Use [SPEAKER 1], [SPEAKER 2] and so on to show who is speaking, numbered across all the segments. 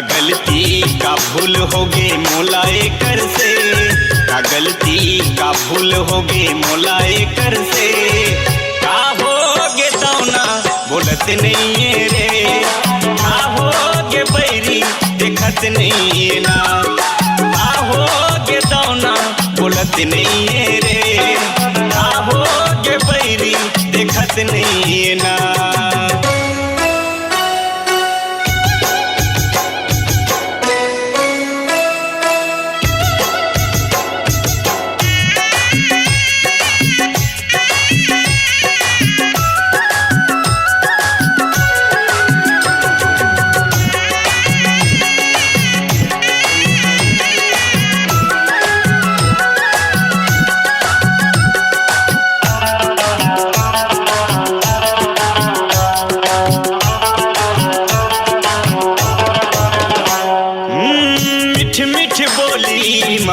[SPEAKER 1] गलती का भूल होगे मोला कर से, का गलती का भूल होगे मोला कर से, का होगे दौना बोलत नहीं है रे, का होगे बैरी देखत नहीं है ना, का होगे दौना बोलत नहीं है रे, का होगे बैरी देखत नहीं है ना।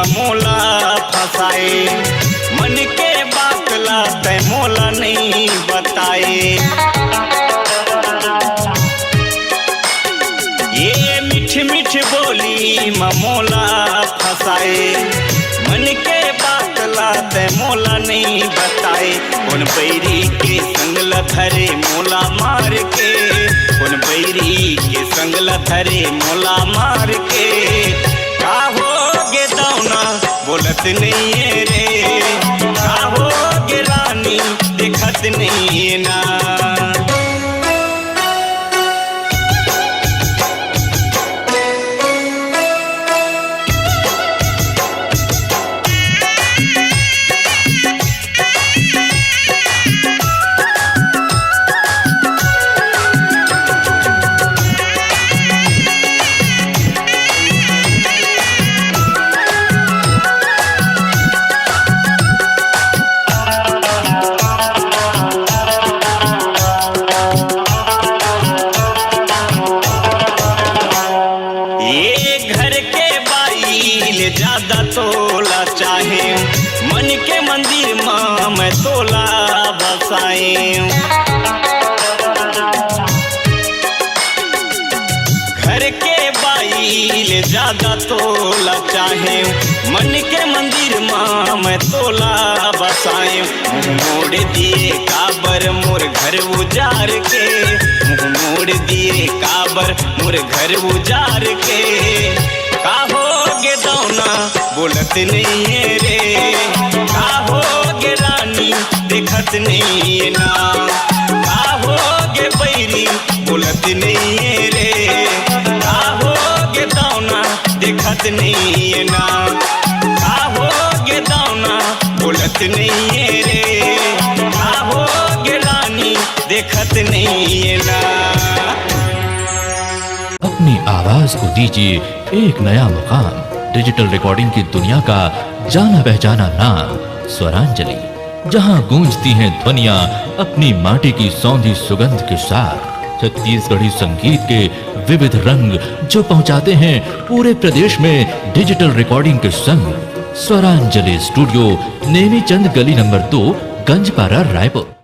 [SPEAKER 1] मोला फसाए मन के बातला तय मोला नहीं बताए, ये मीठ मीठ बोली मोला फसाए मन के बातला तय मोला नहीं बताए, उन बैरी के संगला धरे मोला मार के, उन बैरी के संगला धरे मोला मार के, का होगे दौना बोलत नहीं है रे, का होगे रानी देखत नहीं है ना। ज्यादा तोला चाहे मन के मंदिर माँ मैं तोला बसाए, घर के बाईल ज्यादा तोला चाहे मन के मंदिर माँ मैं तोला बसाए, मुँह मोड़ दिए काबर मोर घर उजार के, मुँह मोड़ दिए काबर मोर घर उजार के, का होगे दौना बोलत नहीं है रे, का होगे रानी देखत नहीं है ना, का होगे बैरी बोलत नहीं है रे, का होगे दौना देखत नहीं है ना, का होगे दौना बोलत नहीं है रे, का होगे रानी देखत नहीं है ना।
[SPEAKER 2] अपनी आवाज को दीजिए एक नया मुकाम, डिजिटल रिकॉर्डिंग की दुनिया का जाना पहचाना नाम स्वरांजलि, जहां गूंजती हैं ध्वनियां अपनी माटी की सौंधी सुगंध के साथ, छत्तीसगढ़ी संगीत के विविध रंग जो पहुंचाते हैं पूरे प्रदेश में डिजिटल रिकॉर्डिंग के संग। स्वरांजलि स्टूडियो, नेमीचंद गली नंबर 2, गंजपारा, रायपुर।